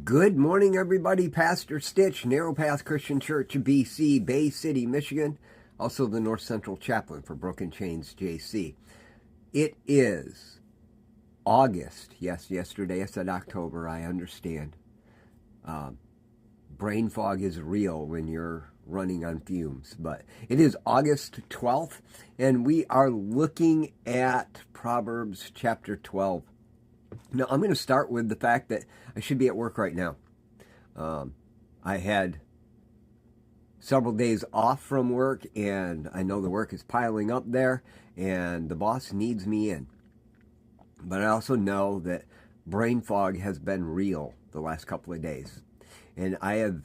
Good morning, everybody. Pastor Stitch, Narrow Path Christian Church, BC, Bay City, Michigan. Also the North Central Chaplain for Broken Chains, JC. It is August. Yes, yesterday I said October. I understand. Brain fog is real when you're running on fumes. But it is August 12th, and we are looking at Proverbs chapter 12. Now, I'm going to start with the fact that I should be at work right now. I had several days off from work, and I know the work is piling up there, and the boss needs me in. But I also know that brain fog has been real the last couple of days. And I have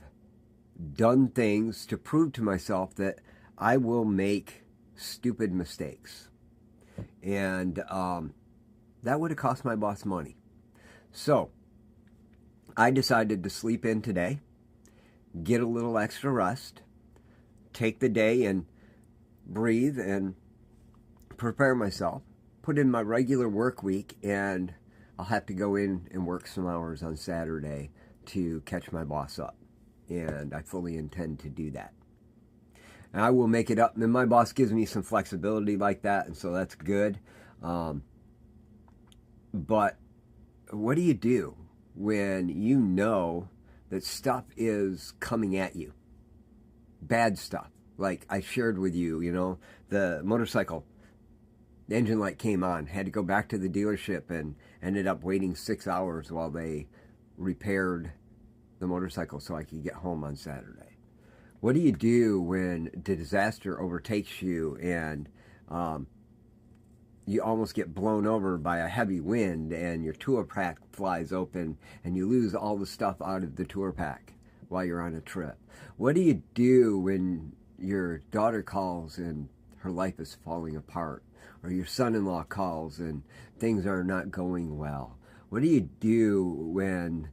done things to prove to myself that I will make stupid mistakes. And that would have cost my boss money. So I decided to sleep in today, get a little extra rest, take the day and breathe and prepare myself, put in my regular work week, and I'll have to go in and work some hours on Saturday to catch my boss up. And I fully intend to do that. And I will make it up. And my boss gives me some flexibility like that, and so that's good. But what do you do when you know that stuff is coming at you? Bad stuff. Like I shared with you, the motorcycle, the engine light came on, had to go back to the dealership and ended up waiting 6 hours while they repaired the motorcycle so I could get home on Saturday. What do you do when disaster overtakes you and you almost get blown over by a heavy wind and your tour pack flies open and you lose all the stuff out of the tour pack while you're on a trip? What do you do when your daughter calls and her life is falling apart, or your son-in-law calls and things are not going well? What do you do when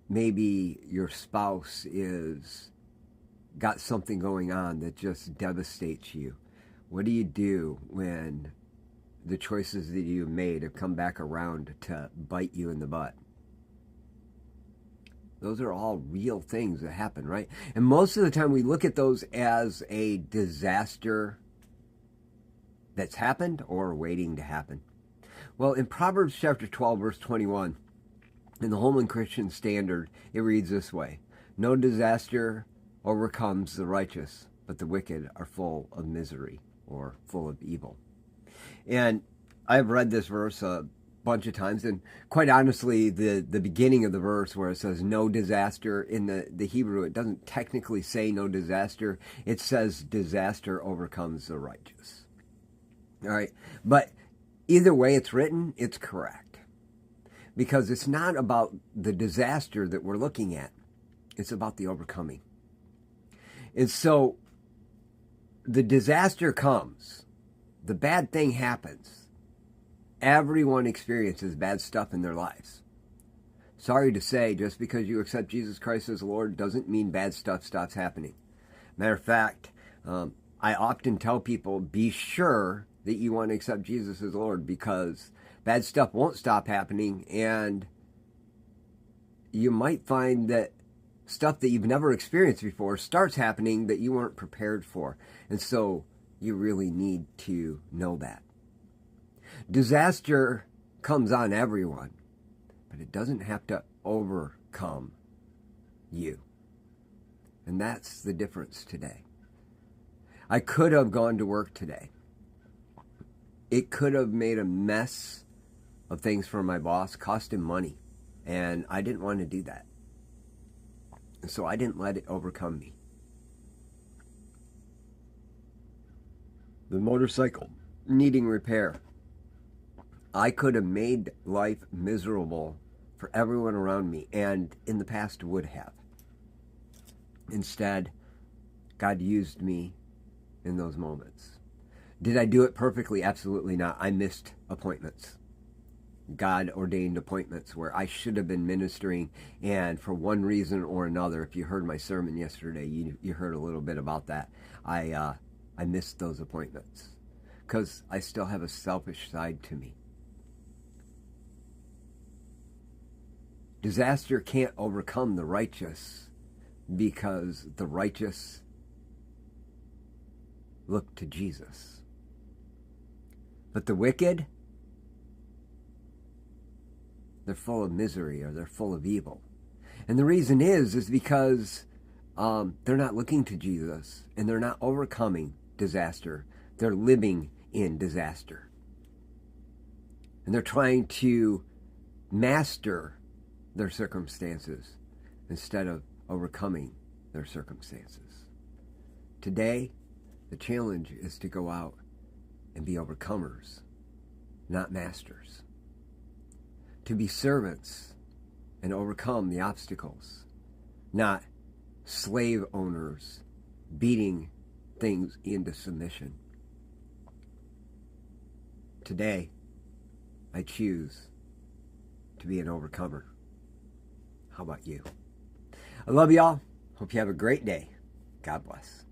maybe your spouse is got something going on that just devastates you? What do you do when the choices that you've made have come back around to bite you in the butt? Those are all real things that happen, right? And most of the time we look at those as a disaster that's happened or waiting to happen. Well, in Proverbs chapter 12, verse 21, in the Holman Christian Standard, it reads this way: "No disaster overcomes the righteous, but the wicked are full of misery," or full of evil. And I've read this verse a bunch of times, and quite honestly, the beginning of the verse where it says no disaster, in the Hebrew, it doesn't technically say no disaster. It says disaster overcomes the righteous. All right, but either way it's written, it's correct. Because it's not about the disaster that we're looking at. It's about the overcoming. And so the disaster comes. The bad thing happens. Everyone experiences bad stuff in their lives. Sorry to say, just because you accept Jesus Christ as Lord doesn't mean bad stuff stops happening. Matter of fact, I often tell people, be sure that you want to accept Jesus as Lord, because bad stuff won't stop happening, and you might find that stuff that you've never experienced before starts happening that you weren't prepared for. And so you really need to know that. Disaster comes on everyone, but it doesn't have to overcome you. And that's the difference today. I could have gone to work today. It could have made a mess of things for my boss, cost him money, and I didn't want to do that. And so I didn't let it overcome me. The motorcycle needing repair. I could have made life miserable for everyone around me, and in the past would have. Instead, God used me in those moments. Did I do it perfectly? Absolutely not. I missed appointments. God ordained appointments where I should have been ministering, and for one reason or another, if you heard my sermon yesterday, you heard a little bit about that. I missed those appointments because I still have a selfish side to me. Disaster can't overcome the righteous because the righteous look to Jesus. But the wicked, they're full of misery, or they're full of evil. And the reason is because they're not looking to Jesus, and they're not overcoming disaster. They're living in disaster. And they're trying to master their circumstances instead of overcoming their circumstances. Today, the challenge is to go out and be overcomers, not masters. To be servants and overcome the obstacles, not slave owners beating things into submission. Today, I choose to be an overcomer. How about you? I love y'all. Hope you have a great day. God bless.